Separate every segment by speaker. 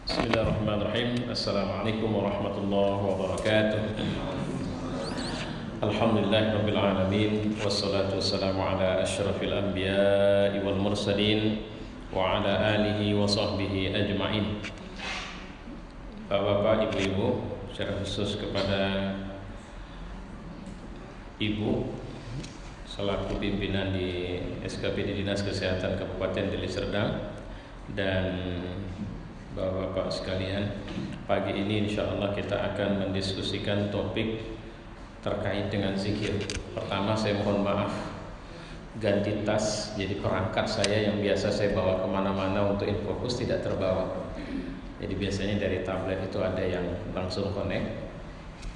Speaker 1: Bismillahirrahmanirrahim. Assalamualaikum warahmatullahi wabarakatuh. Alhamdulillahirabbil alamin wassalatu wassalamu ala asyrafil anbiya'i wal mursalin wa ala alihi wa sahbihi ajma'in. Bapak-bapak, ibu-ibu, secara khusus kepada ibu selaku pimpinan di SKPD Dinas Kesehatan Kabupaten Deli Serdang dan bapak-bapak sekalian, pagi ini insyaallah kita akan mendiskusikan topik terkait dengan zikir. Pertama, saya mohon maaf ganti tas, jadi perangkat saya yang biasa saya bawa kemana-mana untuk infocus tidak terbawa. Jadi biasanya dari tablet itu ada yang langsung connect,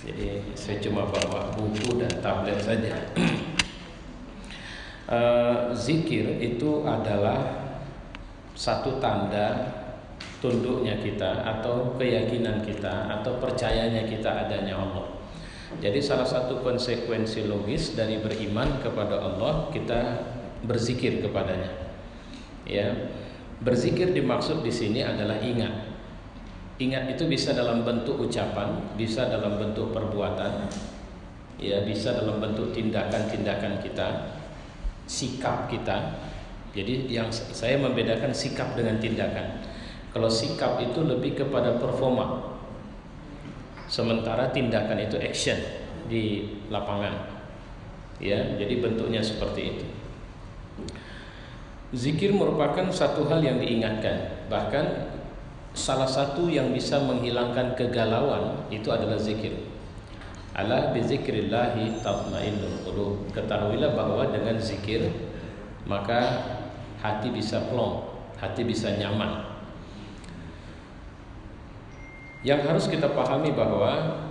Speaker 1: jadi saya cuma bawa buku dan tablet saja. Zikir itu adalah satu tanda tunduknya kita atau keyakinan kita atau percayanya kita adanya Allah. Jadi salah satu konsekuensi logis dari beriman kepada Allah, kita berzikir kepadanya. Ya, berzikir dimaksud di sini adalah ingat. Ingat itu bisa dalam bentuk ucapan, bisa dalam bentuk perbuatan, ya, bisa dalam bentuk tindakan-tindakan kita, sikap kita. Jadi yang saya membedakan sikap dengan tindakan. Kalau sikap itu lebih kepada performa, sementara tindakan itu action di lapangan. Ya, jadi bentuknya seperti itu. Zikir merupakan satu hal yang diingatkan. Bahkan salah satu yang bisa menghilangkan kegalauan itu adalah zikir. Ala bizikrillahi tatmainnul qulub. Ketahuilah bahwa dengan zikir maka hati bisa plong, hati bisa nyaman. Yang harus kita pahami bahwa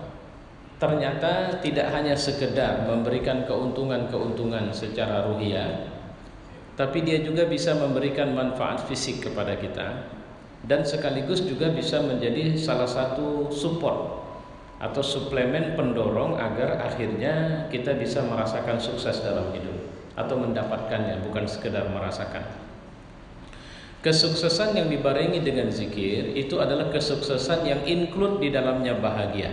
Speaker 1: ternyata tidak hanya sekedar memberikan keuntungan-keuntungan secara ruhiyah, tapi dia juga bisa memberikan manfaat fisik kepada kita dan sekaligus juga bisa menjadi salah satu support atau suplemen pendorong agar akhirnya kita bisa merasakan sukses dalam hidup atau mendapatkannya, bukan sekedar merasakan. Kesuksesan yang dibarengi dengan zikir itu adalah kesuksesan yang include di dalamnya bahagia.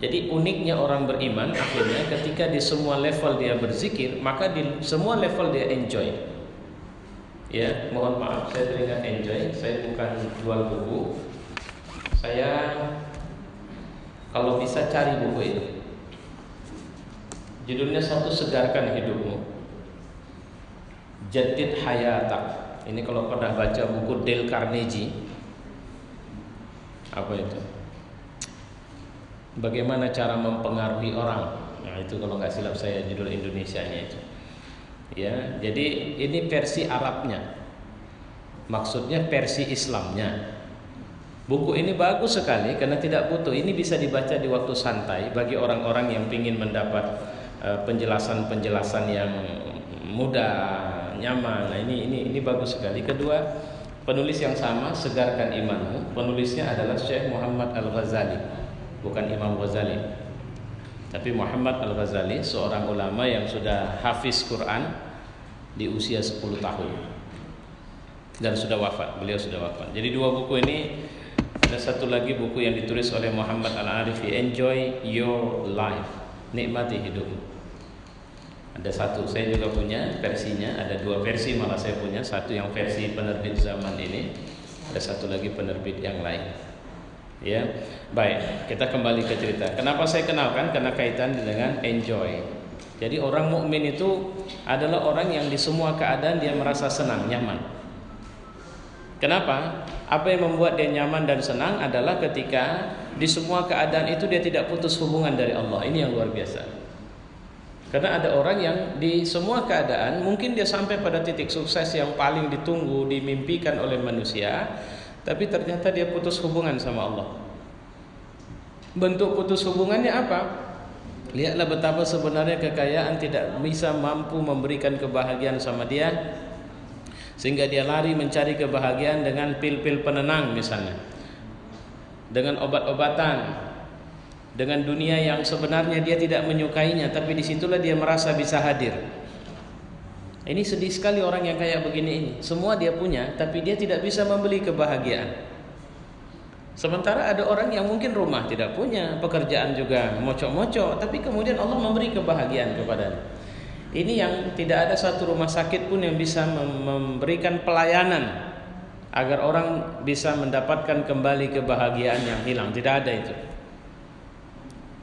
Speaker 1: Jadi uniknya orang beriman akhirnya ketika di semua level dia berzikir, maka di semua level dia enjoy. Ya, mohon maaf saya teringat enjoy, saya bukan jual buku. Saya kalau bisa cari buku ini. Judulnya Satu Segarkan Hidupmu, Jadid Hayatak. Ini kalau pernah baca buku Dale Carnegie, apa itu? Bagaimana cara mempengaruhi orang. Nah, itu kalau nggak silap saya judul Indonesianya itu. Ya, jadi ini versi Arabnya. Maksudnya versi Islamnya. Buku ini bagus sekali karena tidak butuh. Ini bisa dibaca di waktu santai bagi orang-orang yang ingin mendapat penjelasan-penjelasan yang mudah, nyaman. Nah, ini bagus sekali. Kedua, penulis yang sama, Segarkan Imanmu. Penulisnya adalah Syekh Muhammad Al-Ghazali, bukan Imam Ghazali, tapi Muhammad Al-Ghazali, seorang ulama yang sudah hafiz Quran di usia 10 tahun dan sudah wafat. Beliau sudah wafat. Jadi dua buku ini. Ada satu lagi buku yang ditulis oleh Muhammad Al-Arifi, Enjoy Your Life, Nikmati Hidupmu. Ada satu, saya juga punya versinya. Ada dua versi malah saya punya. Satu yang versi penerbit zaman ini, ada satu lagi penerbit yang lain. Ya, baik, kita kembali ke cerita. Kenapa saya kenalkan? Karena kaitan dengan enjoy. Jadi orang mukmin itu adalah orang yang di semua keadaan dia merasa senang, nyaman. Kenapa? Apa yang membuat dia nyaman dan senang adalah ketika di semua keadaan itu dia tidak putus hubungan dari Allah. Ini yang luar biasa. Karena ada orang yang di semua keadaan mungkin dia sampai pada titik sukses yang paling ditunggu, dimimpikan oleh manusia, tapi ternyata dia putus hubungan sama Allah. Bentuk putus hubungannya apa? Lihatlah betapa sebenarnya kekayaan tidak bisa mampu memberikan kebahagiaan sama dia, sehingga dia lari mencari kebahagiaan dengan pil-pil penenang misalnya, dengan obat-obatan, dengan dunia yang sebenarnya dia tidak menyukainya, tapi disitulah dia merasa bisa hadir. Ini sedih sekali orang yang kayak begini ini. Semua dia punya, tapi dia tidak bisa membeli kebahagiaan. Sementara ada orang yang mungkin rumah tidak punya, pekerjaan juga mocok-mocok, tapi kemudian Allah memberi kebahagiaan kepadanya. Ini yang tidak ada satu rumah sakit pun yang bisa memberikan pelayanan agar orang bisa mendapatkan kembali kebahagiaan yang hilang. Tidak ada itu.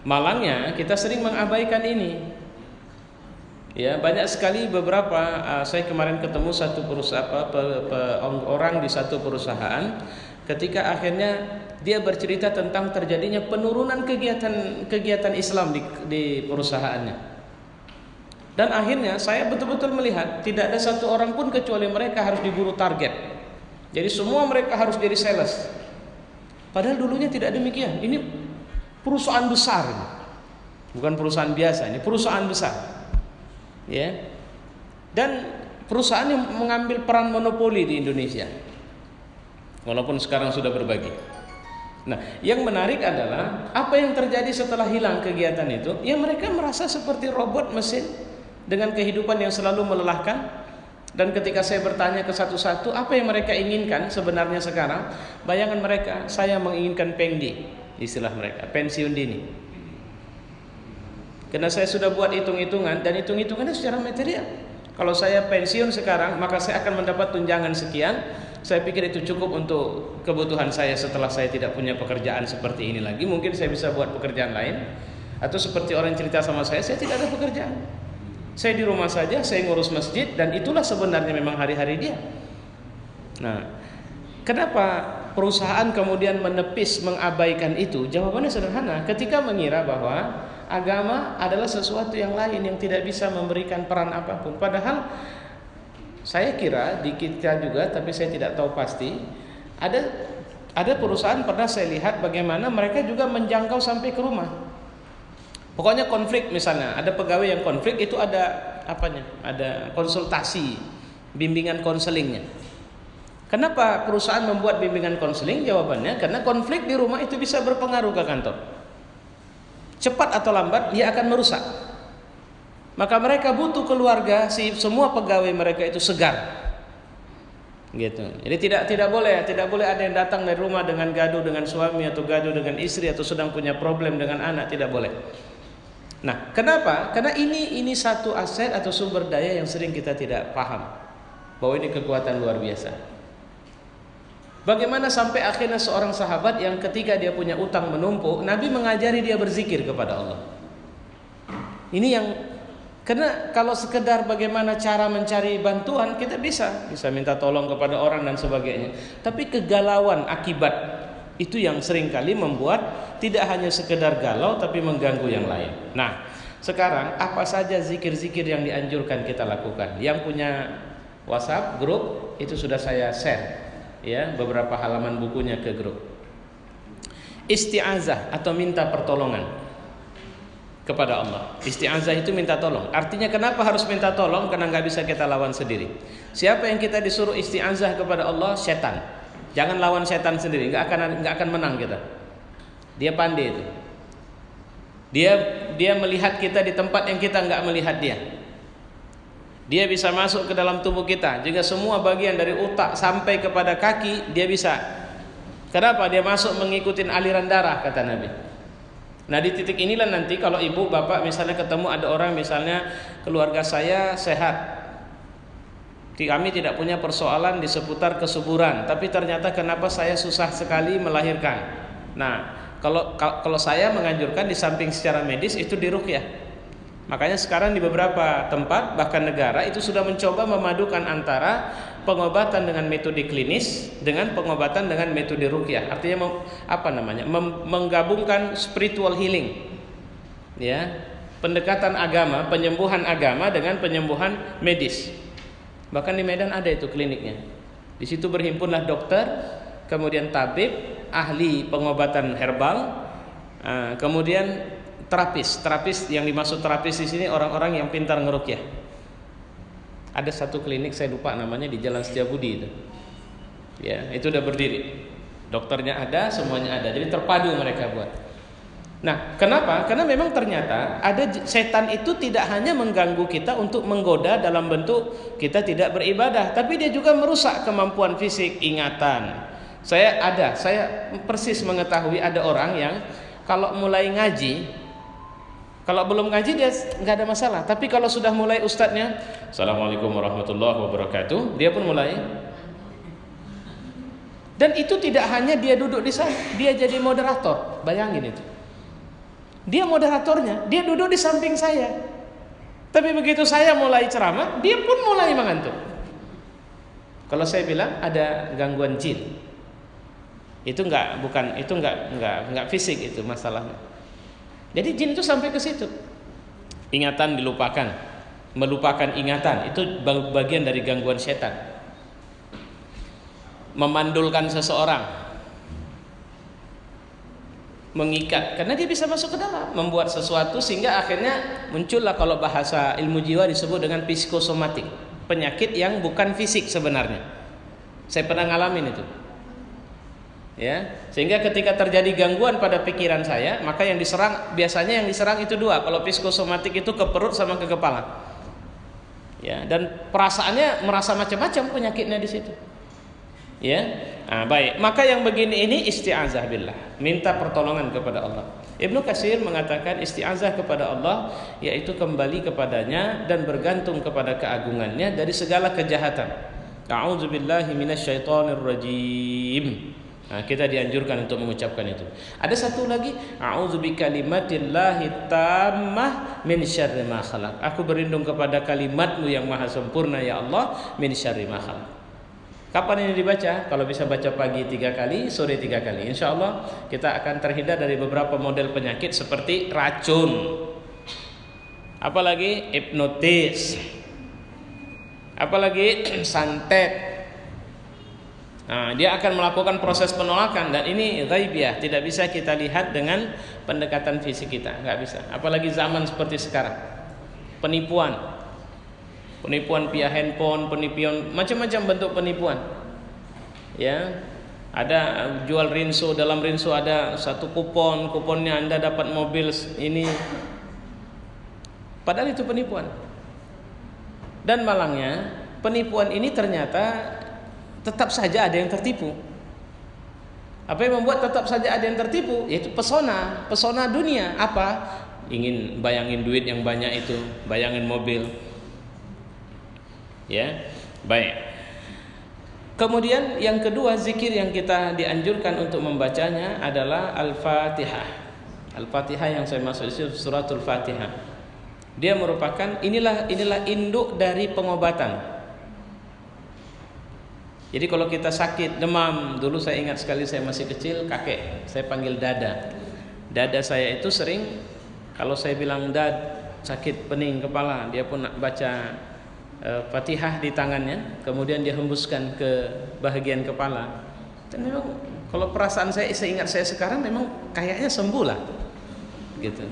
Speaker 1: Malangnya kita sering mengabaikan ini. Ya, banyak sekali beberapa saya kemarin ketemu satu perusahaan orang di satu perusahaan, ketika akhirnya dia bercerita tentang terjadinya penurunan kegiatan Islam di perusahaannya. Dan akhirnya saya betul-betul melihat tidak ada satu orang pun kecuali mereka harus diburu target. Jadi semua mereka harus jadi sales. Padahal dulunya tidak demikian. Ini perusahaan besar, bukan perusahaan biasa. Ini perusahaan besar. Ya, dan perusahaan yang mengambil peran monopoli di Indonesia, walaupun sekarang sudah berbagi. Nah, yang menarik adalah apa yang terjadi setelah hilang kegiatan itu. Ya, mereka merasa seperti robot mesin dengan kehidupan yang selalu melelahkan. Dan ketika saya bertanya ke satu-satu apa yang mereka inginkan sebenarnya sekarang, bayangan mereka, saya menginginkan pengdi, istilah mereka, pensiun dini. Karena saya sudah buat hitung-hitungan, dan hitung-hitungannya secara material. Kalau saya pensiun sekarang, maka saya akan mendapat tunjangan sekian. Saya pikir itu cukup untuk kebutuhan saya setelah saya tidak punya pekerjaan seperti ini lagi. Mungkin saya bisa buat pekerjaan lain. Atau seperti orang cerita sama saya tidak ada pekerjaan. Saya di rumah saja, saya ngurus masjid, dan itulah sebenarnya memang hari-hari dia. Nah, kenapa perusahaan kemudian menepis, mengabaikan itu? Jawabannya sederhana, ketika mengira bahwa agama adalah sesuatu yang lain yang tidak bisa memberikan peran apapun. Padahal saya kira di kita juga, tapi saya tidak tahu pasti, ada perusahaan pernah saya lihat bagaimana mereka juga menjangkau sampai ke rumah. Pokoknya konflik, misalnya ada pegawai yang konflik, itu ada apanya? Ada konsultasi, bimbingan konselingnya. Kenapa perusahaan membuat bimbingan konseling? Jawabannya karena konflik di rumah itu bisa berpengaruh ke kantor. Cepat atau lambat dia akan merusak. Maka mereka butuh keluarga, semua pegawai mereka itu segar. Gitu. Jadi tidak boleh ada yang datang dari rumah dengan gaduh dengan suami atau gaduh dengan istri atau sedang punya problem dengan anak, tidak boleh. Nah, kenapa? Karena ini satu aset atau sumber daya yang sering kita tidak paham bahwa ini kekuatan luar biasa. Bagaimana sampai akhirnya seorang sahabat yang ketika dia punya utang menumpuk, Nabi mengajari dia berzikir kepada Allah. Ini yang, karena kalau sekedar bagaimana cara mencari bantuan, kita bisa minta tolong kepada orang dan sebagainya. Tapi kegalauan akibat itu yang seringkali membuat tidak hanya sekedar galau tapi mengganggu yang lain. Nah, sekarang apa saja zikir-zikir yang dianjurkan kita lakukan? Yang punya WhatsApp grup itu sudah saya share. Ya, beberapa halaman bukunya ke grup. Isti'azah atau minta pertolongan kepada Allah. Isti'azah itu minta tolong. Artinya kenapa harus minta tolong? Karena nggak bisa kita lawan sendiri. Siapa yang kita disuruh isti'azah kepada Allah? Setan. Jangan lawan setan sendiri. Nggak akan menang kita. Dia pandai itu. Dia melihat kita di tempat yang kita nggak melihat dia. Dia bisa masuk ke dalam tubuh kita, juga semua bagian dari otak sampai kepada kaki dia bisa. Kenapa? Dia masuk mengikuti aliran darah, kata Nabi. Nah, di titik inilah nanti kalau ibu bapak misalnya ketemu ada orang, misalnya keluarga saya sehat, kami tidak punya persoalan di seputar kesuburan, tapi ternyata kenapa saya susah sekali melahirkan. Nah, kalau saya menganjurkan di samping secara medis itu diruqyah. Makanya sekarang di beberapa tempat bahkan negara itu sudah mencoba memadukan antara pengobatan dengan metode klinis dengan pengobatan dengan metode ruqyah. Artinya menggabungkan spiritual healing. Ya, pendekatan agama, penyembuhan agama dengan penyembuhan medis. Bahkan di Medan ada itu kliniknya. Di situ berhimpunlah dokter, kemudian tabib, ahli pengobatan herbal, kemudian terapis yang dimaksud terapis di sini orang-orang yang pintar ngeruqyah. Ada satu klinik saya lupa namanya di Jalan Setiabudi itu. Ya, itu udah berdiri. Dokternya ada, semuanya ada. Jadi terpadu mereka buat. Nah, kenapa? Karena memang ternyata ada setan itu tidak hanya mengganggu kita untuk menggoda dalam bentuk kita tidak beribadah, tapi dia juga merusak kemampuan fisik, ingatan. Saya persis mengetahui ada orang yang kalau mulai ngaji, kalau belum ngaji dia nggak ada masalah, tapi kalau sudah mulai ustadznya, Assalamualaikum warahmatullahi wabarakatuh, dia pun mulai. Dan itu tidak hanya dia duduk di sana, dia jadi moderator. Bayangin itu. Dia moderatornya, dia duduk di samping saya. Tapi begitu saya mulai ceramah, dia pun mulai mengantuk. Kalau saya bilang ada gangguan jin, itu enggak fisik itu masalahnya. Jadi jin itu sampai ke situ. Ingatan dilupakan, melupakan ingatan, itu bagian dari gangguan setan. Memandulkan seseorang, mengikat, karena dia bisa masuk ke dalam, membuat sesuatu sehingga akhirnya muncullah, kalau bahasa ilmu jiwa disebut dengan psikosomatik, penyakit yang bukan fisik sebenarnya. Saya pernah ngalamin itu, ya, sehingga ketika terjadi gangguan pada pikiran saya, maka biasanya yang diserang itu dua. Kalau psikosomatik itu ke perut sama ke kepala, ya, dan perasaannya merasa macam-macam penyakitnya di situ. Ya, baik. Maka yang begini ini isti'azah billah, minta pertolongan kepada Allah. Ibnu Katsir mengatakan isti'azah kepada Allah yaitu kembali kepadanya dan bergantung kepada keagungannya dari segala kejahatan. A'udzubillahi minasyaitonir rajim. Kita dianjurkan untuk mengucapkan itu. Ada satu lagi, a'udzubikalimatillahi tammah min syarri ma khalaq. Aku berlindung kepada kalimat-Mu yang maha sempurna ya Allah, min syarri ma khalaq. Kapan ini dibaca? Kalau bisa baca pagi 3 kali, sore 3 kali. Insya Allah kita akan terhindar dari beberapa model penyakit seperti racun, apalagi hipnotis, apalagi santet. Dia akan melakukan proses penolakan, dan ini ghaibiyah, tidak bisa kita lihat dengan pendekatan fisik kita, nggak bisa. Apalagi zaman seperti sekarang, penipuan via handphone, penipuan, macam-macam bentuk penipuan. Ya, ada jual rinso, dalam rinso ada satu kuponnya Anda dapat mobil ini. Padahal itu penipuan. Dan malangnya, penipuan ini ternyata tetap saja ada yang tertipu. Apa yang membuat tetap saja ada yang tertipu? Yaitu pesona dunia. Apa? Ingin bayangin duit yang banyak itu, bayangin mobil. Ya, baik. Kemudian yang kedua, zikir yang kita dianjurkan untuk membacanya adalah Al-Fatihah. Al-Fatihah yang saya maksud itu suratul Fatihah. Dia merupakan inilah induk dari pengobatan. Jadi kalau kita sakit demam, dulu saya ingat sekali saya masih kecil, kakek saya panggil dada. Dada saya itu sering kalau saya bilang sakit pening kepala, dia pun baca Fatihah di tangannya, kemudian dia hembuskan ke bahagian kepala. Dan memang kalau perasaan saya ingat saya sekarang memang kayaknya sembuh lah, gitu.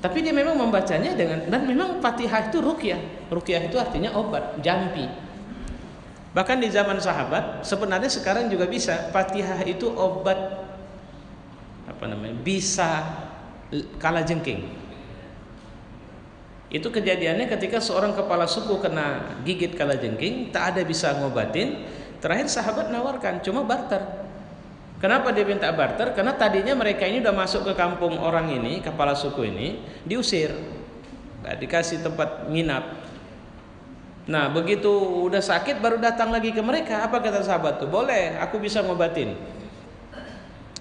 Speaker 1: Tapi dia memang membacanya dan memang Fatihah itu ruqyah. Ruqyah itu artinya obat, jampi. Bahkan di zaman sahabat, sebenarnya sekarang juga bisa. Fatihah itu obat bisa kalajengking. Itu kejadiannya ketika seorang kepala suku kena gigit kalajengking, tak ada bisa ngobatin. Terakhir sahabat nawarkan, cuma barter. Kenapa dia minta barter? Karena tadinya mereka ini udah masuk ke kampung orang ini, kepala suku ini, diusir, nggak dikasih tempat nginap. Nah begitu udah sakit baru datang lagi ke mereka. Apa kata sahabat tuh? Boleh, aku bisa ngobatin.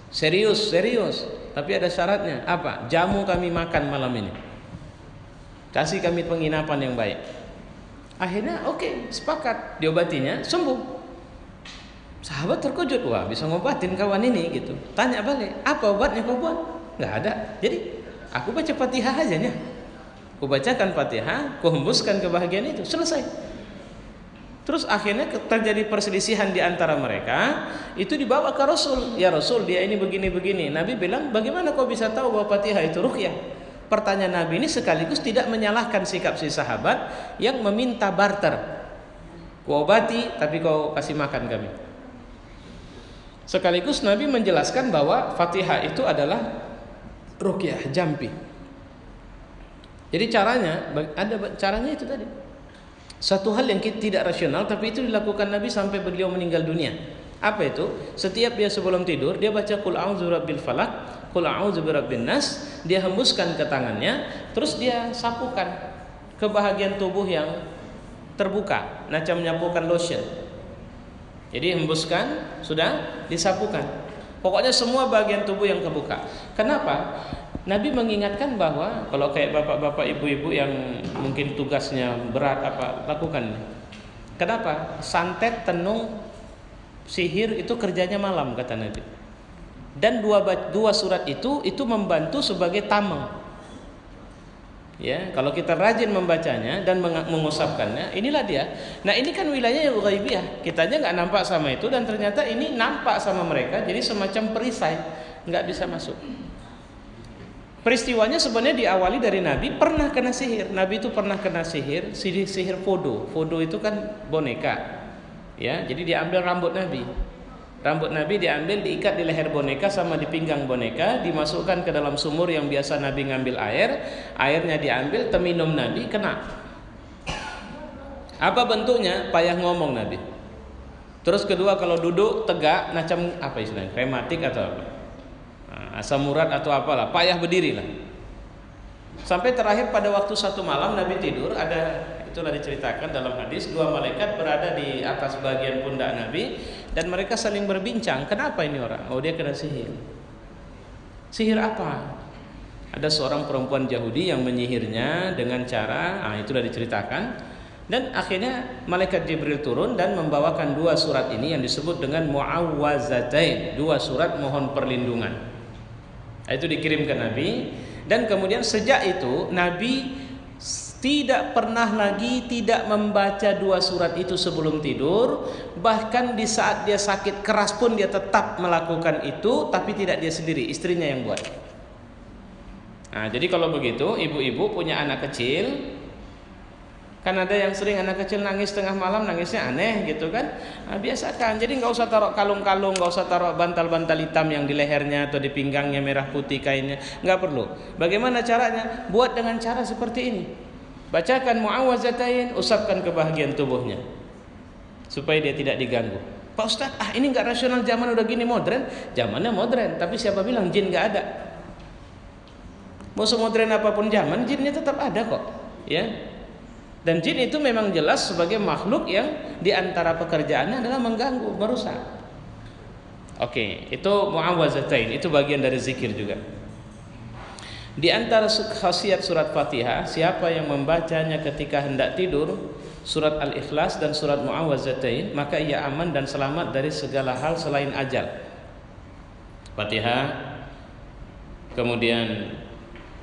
Speaker 1: Serius. Tapi ada syaratnya. Apa? Jamu kami makan malam ini. Kasih kami penginapan yang baik. Akhirnya oke, sepakat, diobatinya, sembuh. Sahabat terkejut, wah bisa ngobatin kawan ini gitu. Tanya balik, apa obatnya kau buat? Nggak ada. Jadi aku baca Fatihah aja nya. Aku bacakan Fatihah, aku hembuskan ke bahagian itu, selesai. Terus akhirnya terjadi perselisihan di antara mereka. Itu dibawa ke Rasul. Ya Rasul, dia ini begini-begini. Nabi bilang, bagaimana kau bisa tahu bahwa Fatihah itu ruqyah? Pertanyaan Nabi ini sekaligus tidak menyalahkan sikap si sahabat yang meminta barter. Kau obati tapi kau kasih makan kami. Sekaligus Nabi menjelaskan bahwa Fatihah itu adalah ruqyah, jampi. Jadi caranya itu tadi. Satu hal yang tidak rasional, tapi itu dilakukan Nabi sampai beliau meninggal dunia. Apa itu? Setiap dia sebelum tidur, dia baca Qul a'udzu birabbil falaq, Qul a'udzu birabbin nas, dia hembuskan ke tangannya, terus dia sapukan ke bahagian tubuh yang terbuka, macam menyapukan lotion. Jadi hembuskan, sudah disapukan. Pokoknya semua bagian tubuh yang terbuka. Kenapa? Nabi mengingatkan bahwa kalau kayak bapak-bapak, ibu-ibu yang mungkin tugasnya berat, lakukan. Kenapa? Santet, tenung, sihir itu kerjanya malam, kata Nabi. Dan dua surat itu membantu sebagai tameng. Ya, kalau kita rajin membacanya dan mengusapkannya, inilah dia. Nah, ini kan wilayah yang ghaibiyah. Kitanya nggak nampak sama itu, dan ternyata ini nampak sama mereka. Jadi semacam perisai, nggak bisa masuk. Peristiwanya sebenarnya diawali dari Nabi pernah kena sihir. Nabi itu pernah kena sihir fodo. Fodo itu kan boneka. Ya, jadi diambil rambut Nabi. Rambut Nabi diambil, diikat di leher boneka sama di pinggang boneka, dimasukkan ke dalam sumur yang biasa Nabi ngambil air. Airnya diambil, terminum Nabi, kena. Apa bentuknya? Payah ngomong Nabi. Terus kedua, kalau duduk tegak, macam apa istilahnya? Rematik atau apa? Asam urat atau apalah, payah berdiri lah. Sampai terakhir pada waktu satu malam Nabi tidur, itulah diceritakan dalam hadis, dua malaikat berada di atas bagian pundak Nabi dan mereka saling berbincang, kenapa ini orang? Oh, dia kena sihir. Sihir apa? Ada seorang perempuan Yahudi yang menyihirnya dengan cara, itulah diceritakan. Dan akhirnya malaikat Jibril turun dan membawakan dua surat ini yang disebut dengan Mu'awwazatain, dua surat mohon perlindungan. Itu dikirim ke Nabi, dan kemudian sejak itu Nabi tidak pernah lagi tidak membaca dua surat itu sebelum tidur. Bahkan di saat dia sakit keras pun dia tetap melakukan itu, tapi tidak dia sendiri, istrinya yang buat. Nah, jadi kalau begitu, ibu-ibu punya anak kecil, kan ada yang sering anak kecil nangis tengah malam, nangisnya aneh gitu kan. Nah, biasakan. Jadi nggak usah taruh kalung-kalung, nggak usah taruh bantal-bantal hitam yang di lehernya atau di pinggangnya merah putih kainnya, nggak perlu. Bagaimana caranya? Buat dengan cara seperti ini. Bacakan Mu'awwazatain, usapkan ke bahagian tubuhnya supaya dia tidak diganggu. Pak Ustadz, ini nggak rasional, zaman udah gini modern. Zamannya modern, tapi siapa bilang jin nggak ada? Mau semodern apapun zaman, jinnya tetap ada kok, ya. Dan jin itu memang jelas sebagai makhluk yang diantara pekerjaannya adalah mengganggu, merusak. Oke, itu Mu'awwazatain, itu bagian dari zikir juga. Di antara khasiat surat Fatihah, siapa yang membacanya ketika hendak tidur, surat Al-Ikhlas dan surat Mu'awwazatain, maka ia aman dan selamat dari segala hal selain ajal. Fatihah, kemudian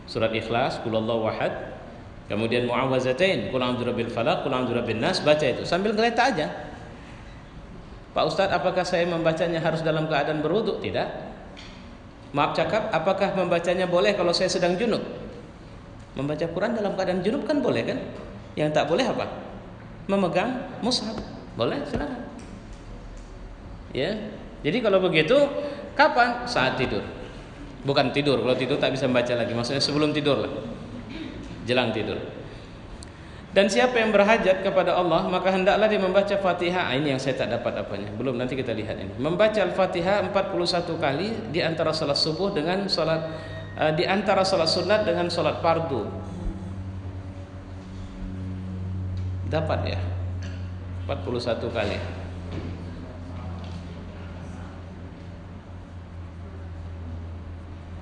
Speaker 1: surat Ikhlas, Qul Huwallahu Ahad, kemudian Mu'awwazatain, Qul a'udzu birabbil falaq, Qul a'udzu birabbin nas, baca itu sambil geletak aja. Pak Ustadz, apakah saya membacanya harus dalam keadaan berwudu? Tidak. Maaf cakap, apakah membacanya boleh kalau saya sedang junub? Membaca Quran dalam keadaan junub kan boleh kan? Yang tak boleh apa? Memegang mushaf. Boleh, silakan. Ya. Jadi kalau begitu, kapan? Saat tidur. Bukan tidur, kalau tidur tak bisa membaca lagi. Maksudnya sebelum tidur lah. Jelang tidur. Dan siapa yang berhajat kepada Allah, maka hendaklah dia membaca Fatihah. Ini yang saya tak dapat apanya. Belum, nanti kita lihat ini. Membaca Al-Fatihah 41 kali di antara salat subuh dengan salat di antara salat sunat dengan salat fardu. Dapat ya? 41 kali.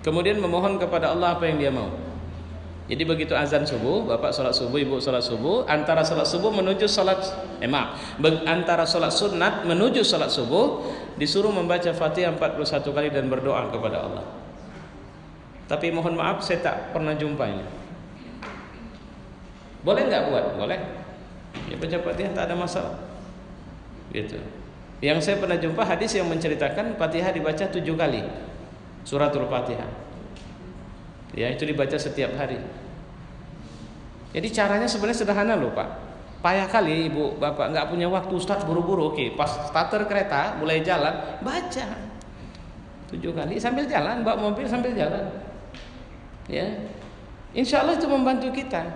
Speaker 1: Kemudian memohon kepada Allah apa yang dia mau. Jadi begitu azan subuh, bapak sholat subuh, ibu sholat subuh, antara sholat subuh menuju sholat antara sholat sunat menuju sholat subuh, disuruh membaca Fatihah 41 kali dan berdoa kepada Allah. Tapi mohon maaf, saya tak pernah jumpa ini. Boleh nggak buat? Boleh. Ya, baca Fatihah tak ada masalah. Gitu. Yang saya pernah jumpa hadis yang menceritakan Fatihah dibaca 7 kali. Suratul Fatihah. Ya, itu dibaca setiap hari. Jadi caranya sebenarnya sederhana loh Pak. Payah kali ibu bapak nggak punya waktu, Ustaz buru-buru. Oke, pas starter kereta mulai jalan baca 7 kali sambil jalan, bawa mobil sambil jalan. Ya, insya Allah itu membantu kita.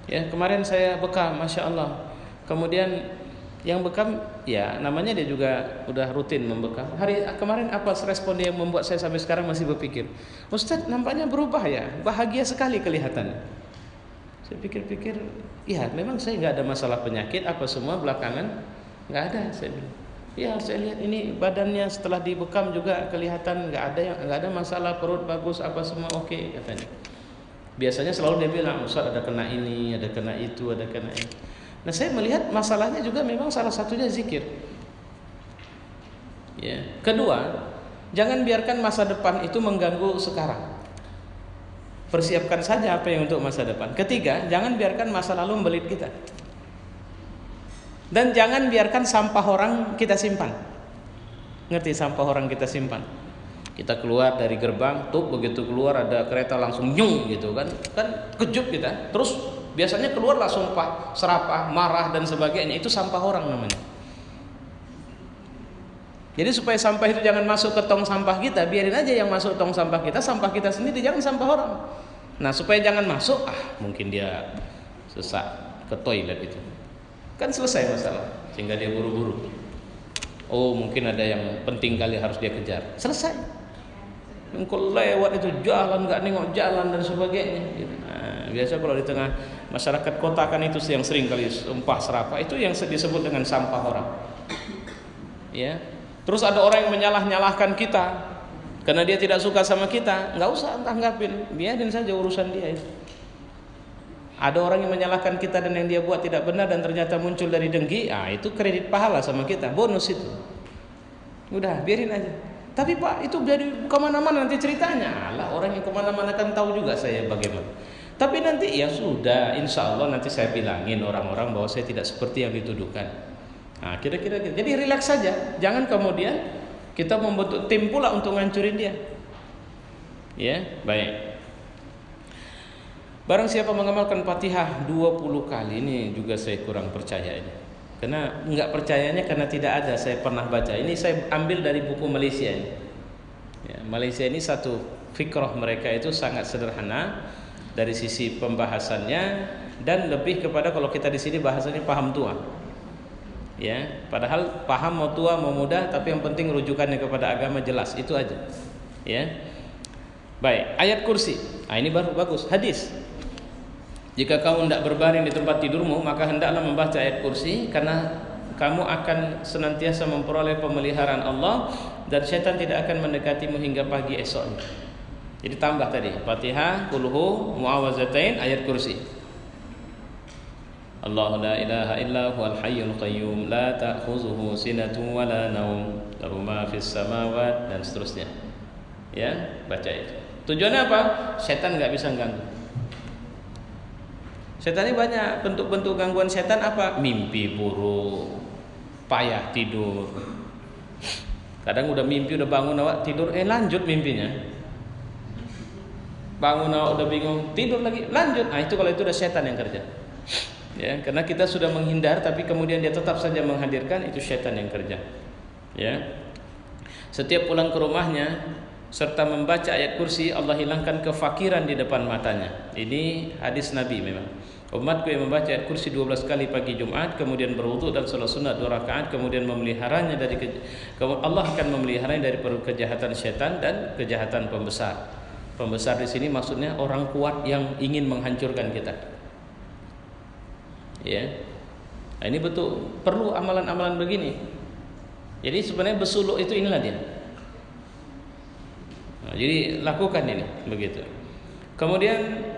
Speaker 1: Ya, kemarin saya bekam, masya Allah. Kemudian yang bekam, ya namanya dia juga udah rutin membekam. Kemarin apa respon dia yang membuat saya sampai sekarang masih berpikir, Ustaz nampaknya berubah ya, bahagia sekali kelihatan. Saya pikir-pikir, ya memang saya nggak ada masalah penyakit apa semua belakangan nggak ada. Saya bilang, ya saya lihat ini badannya setelah dibekam juga kelihatan nggak ada masalah, perut bagus apa semua oke, katanya. Biasanya selalu dia bilang, Ustaz ada kena ini, ada kena itu, ada kena ini. Nah saya melihat masalahnya juga memang salah satunya zikir. Ya. Kedua, jangan biarkan masa depan itu mengganggu sekarang. Persiapkan saja apa yang untuk masa depan. Ketiga, jangan biarkan masa lalu membelit kita. Dan jangan biarkan sampah orang kita simpan. Ngerti sampah orang kita simpan? Kita keluar dari gerbang, tuh begitu keluar ada kereta langsung nyung gitu kan kejut kita. Terus biasanya keluar langsung serapah, marah dan sebagainya. Itu sampah orang namanya. Jadi supaya sampah itu jangan masuk ke tong sampah kita, biarin aja yang masuk tong sampah kita sendiri, jangan sampah orang. Nah supaya jangan masuk, mungkin dia sesak ke toilet itu, kan selesai masalah, sehingga dia buru-buru. Oh mungkin ada yang penting kali harus dia kejar, selesai. Engkau lewat itu jalan nggak nengok jalan dan sebagainya. Nah, biasa kalau di tengah masyarakat kota kan itu yang sering kali sumpah serapah, itu yang disebut dengan sampah orang. Ya. Terus ada orang yang menyalah-nyalahkan kita karena dia tidak suka sama kita, nggak usah tanggapin, biarin saja urusan dia itu. Ada orang yang menyalahkan kita dan yang dia buat tidak benar dan ternyata muncul dari dengki, itu kredit pahala sama kita, bonus itu. Udah, biarin aja. Tapi Pak, itu jadi kemana-mana nanti ceritanya. Alah, orang yang kemana-mana kan tahu juga saya bagaimana. Tapi nanti ya sudah, insya Allah nanti saya bilangin orang-orang bahwa saya tidak seperti yang dituduhkan. Nah, kira-kira gitu. Jadi relax saja. Jangan kemudian kita membentuk tim pula untuk ngancurin dia. Ya, baik. Barang siapa mengamalkan Fatihah 20 kali, ini juga saya kurang percaya ini. Karena enggak percayanya karena tidak ada, saya pernah baca. Ini saya ambil dari buku Malaysia ini. Ya, Malaysia ini satu fikrah mereka itu sangat sederhana dari sisi pembahasannya dan lebih kepada kalau kita di sini bahasanya paham tua. Ya, padahal paham mau tua mau muda, tapi yang penting rujukannya kepada agama jelas, itu aja. Ya. Baik, ayat kursi. Ini baru bagus, hadis. Jika kamu hendak berbaring di tempat tidurmu, maka hendaklah membaca ayat kursi, karena kamu akan senantiasa memperoleh pemeliharaan Allah dan syaitan tidak akan mendekatimu hingga pagi esoknya. Jadi tambah tadi Fatihah, Qulhu, Mu'awazatain, ayat kursi. Allahu la ilaha illa huwal hayyul qayyum la ta'khuzuhu sinatun wa la naum lahu ma fis samawati, dan seterusnya. Ya, baca itu. Tujuannya apa? Syaitan enggak bisa ganggu. Setan ini banyak bentuk-bentuk gangguan setan apa? Mimpi buruk, payah tidur. Kadang udah mimpi, udah bangun awak tidur, lanjut mimpinya. Bangun awak udah bingung, tidur lagi, lanjut. Nah itu kalau itu udah setan yang kerja. Ya, karena kita sudah menghindar, tapi kemudian dia tetap saja menghadirkan, itu setan yang kerja. Ya. Setiap pulang ke rumahnya serta membaca ayat kursi, Allah hilangkan kefakiran di depan matanya. Ini hadis Nabi memang. Umatku yang membaca ayat kursi 12 kali pagi Jumat, kemudian berwudu dan salat sunat 2 rakaat, kemudian memeliharanya dari Allah akan memeliharanya dari kejahatan syaitan dan kejahatan pembesar. Pembesar di sini maksudnya orang kuat yang ingin menghancurkan kita. Ya. Nah, ini betul perlu amalan-amalan begini. Jadi sebenarnya besuluk itu inilah dia. Nah, jadi lakukan ini begitu. Kemudian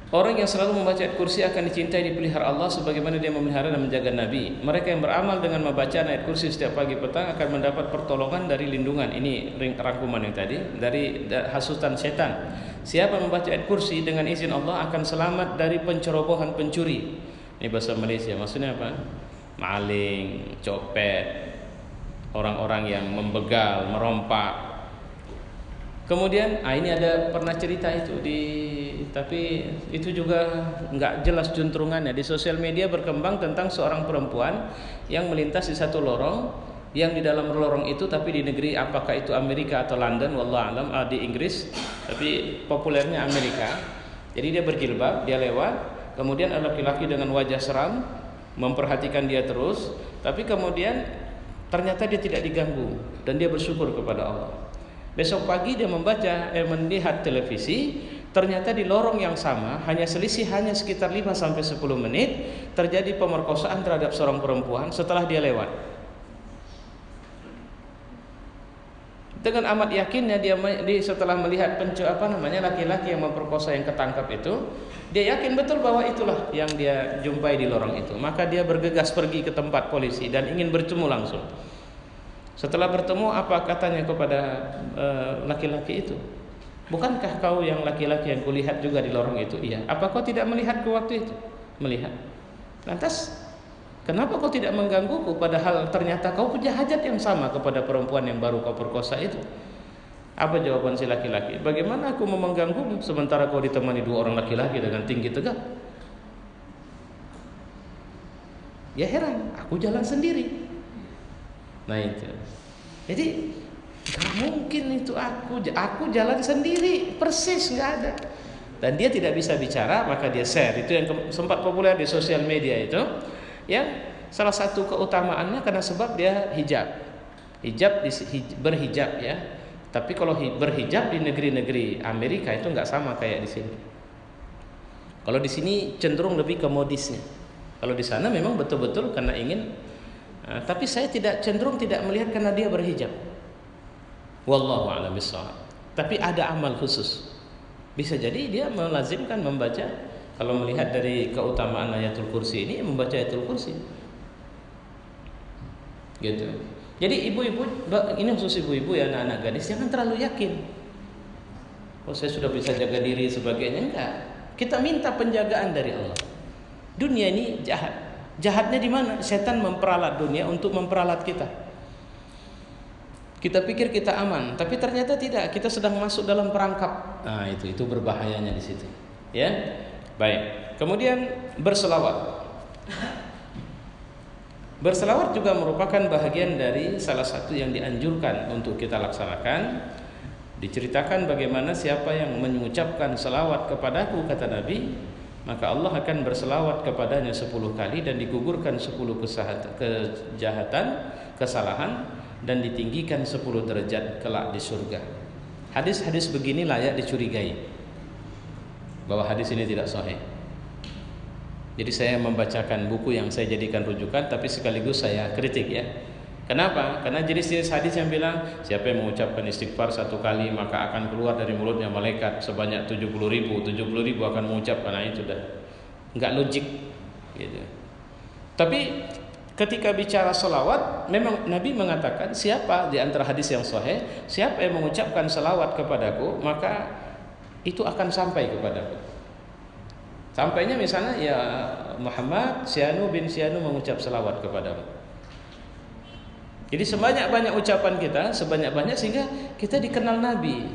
Speaker 1: orang yang selalu membaca ayat kursi akan dicintai, dipelihara Allah sebagaimana dia memelihara dan menjaga Nabi. Mereka yang beramal dengan membaca ayat kursi setiap pagi petang akan mendapat pertolongan dari lindungan. Ini rangkuman yang tadi dari hasutan setan. Siapa membaca ayat kursi dengan izin Allah akan selamat dari pencerobohan pencuri. Ini bahasa Malaysia. Maksudnya apa? Maling, copet, orang-orang yang membegal, merompak. Kemudian ini ada pernah cerita itu tapi itu juga nggak jelas juntrungannya. Di sosial media berkembang tentang seorang perempuan yang melintas di satu lorong, yang di dalam lorong itu tapi di negeri, apakah itu Amerika atau London, wallahu alam, di Inggris, tapi populernya Amerika. Jadi dia berjilbab, dia lewat, kemudian ada laki-laki dengan wajah seram memperhatikan dia terus, tapi kemudian ternyata dia tidak diganggu dan dia bersyukur kepada Allah. Besok pagi dia melihat televisi, ternyata di lorong yang sama, hanya sekitar 5 sampai 10 menit terjadi pemerkosaan terhadap seorang perempuan setelah dia lewat. Dengan amat yakinnya dia setelah melihat laki-laki yang memperkosa yang ketangkap itu, dia yakin betul bahwa itulah yang dia jumpai di lorong itu. Maka dia bergegas pergi ke tempat polisi dan ingin bertemu langsung. Setelah bertemu, apa katanya kepada laki-laki itu? Bukankah kau yang laki-laki yang kulihat juga di lorong itu? Iya. Apa kau tidak melihat ke waktu itu? Melihat. Lantas kenapa kau tidak menggangguku, padahal ternyata kau punya hajat yang sama kepada perempuan yang baru kau perkosa itu? Apa jawaban si laki-laki? Bagaimana aku mau mengganggumu sementara kau ditemani 2 orang laki-laki dengan tinggi tegap? Ya heran, aku jalan sendiri. Nah itu. Jadi gak mungkin itu aku jalan sendiri persis, nggak ada. Dan dia tidak bisa bicara, maka dia share. Itu yang sempat populer di sosial media itu. Yang salah satu keutamaannya karena sebab dia berhijab ya. Tapi kalau berhijab di negeri-negeri Amerika itu nggak sama kayak di sini. Kalau di sini cenderung lebih ke modisnya. Kalau di sana memang betul-betul karena ingin. Tapi saya cenderung tidak melihat karena dia berhijab. Wallahu a'lam bishawab. Tapi ada amal khusus. Bisa jadi dia melazimkan membaca. Kalau melihat dari keutamaan ayatul kursi ini, membaca ayatul kursi. Gitu. Jadi ibu-ibu, ini khusus ibu-ibu ya, anak-anak gadis, jangan terlalu yakin. Oh, saya sudah bisa jaga diri sebagainya, enggak. Kita minta penjagaan dari Allah. Dunia ini jahat. Jahatnya di mana? Setan memperalat dunia untuk memperalat kita. Kita pikir kita aman, tapi ternyata tidak. Kita sedang masuk dalam perangkap. Nah, itu berbahayanya di situ. Ya. Baik. Kemudian berselawat. Berselawat juga merupakan bahagian dari salah satu yang dianjurkan untuk kita laksanakan. Diceritakan bagaimana siapa yang mengucapkan selawat kepadaku, kata Nabi, maka Allah akan berselawat kepadanya 10 kali dan digugurkan 10 kejahatan, kesalahan, dan ditinggikan 10 derajat kelak di surga. Hadis-hadis begini layak dicurigai bahwa hadis ini tidak sahih. Jadi saya membacakan buku yang saya jadikan rujukan, tapi sekaligus saya kritik ya. Kenapa? Karena jenis-jenis hadis yang bilang siapa yang mengucapkan istighfar 1 kali maka akan keluar dari mulutnya malaikat sebanyak 70.000 akan mengucapkan. Nah itu dah nggak logik gitu. Tapi ketika bicara selawat, memang Nabi mengatakan siapa di antara hadis yang sahih, siapa yang mengucapkan selawat kepadaku maka itu akan sampai kepadaku. Sampainya misalnya ya Muhammad Sianu bin Sianu mengucap selawat kepadamu. Jadi sebanyak-banyak ucapan kita, sebanyak-banyak sehingga kita dikenal Nabi.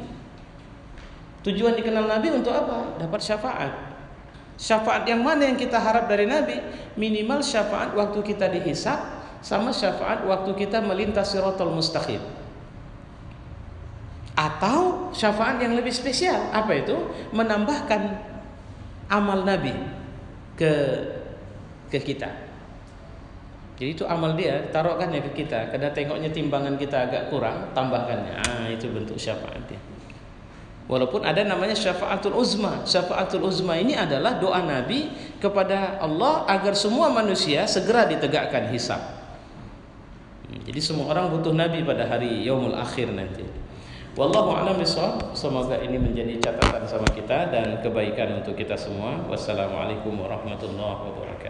Speaker 1: Tujuan dikenal Nabi untuk apa? Dapat syafaat. Syafaat yang mana yang kita harap dari Nabi? Minimal syafaat waktu kita dihisab, sama syafaat waktu kita melintas Shiratal Mustaqim. Atau syafaat yang lebih spesial, apa itu? Menambahkan amal Nabi ke kita. Jadi itu amal dia, taruhkan ya ke kita. Karena tengoknya timbangan kita agak kurang, tambahkannya. Itu bentuk syafaat dia. Walaupun ada namanya syafaatul uzma. Syafaatul uzma ini adalah doa Nabi kepada Allah agar semua manusia segera ditegakkan hisab. Jadi semua orang butuh Nabi pada hari yaumul akhir nanti. Wallahu a'lam bishawab. Semoga ini menjadi catatan sama kita dan kebaikan untuk kita semua. Wassalamualaikum warahmatullahi wabarakatuh.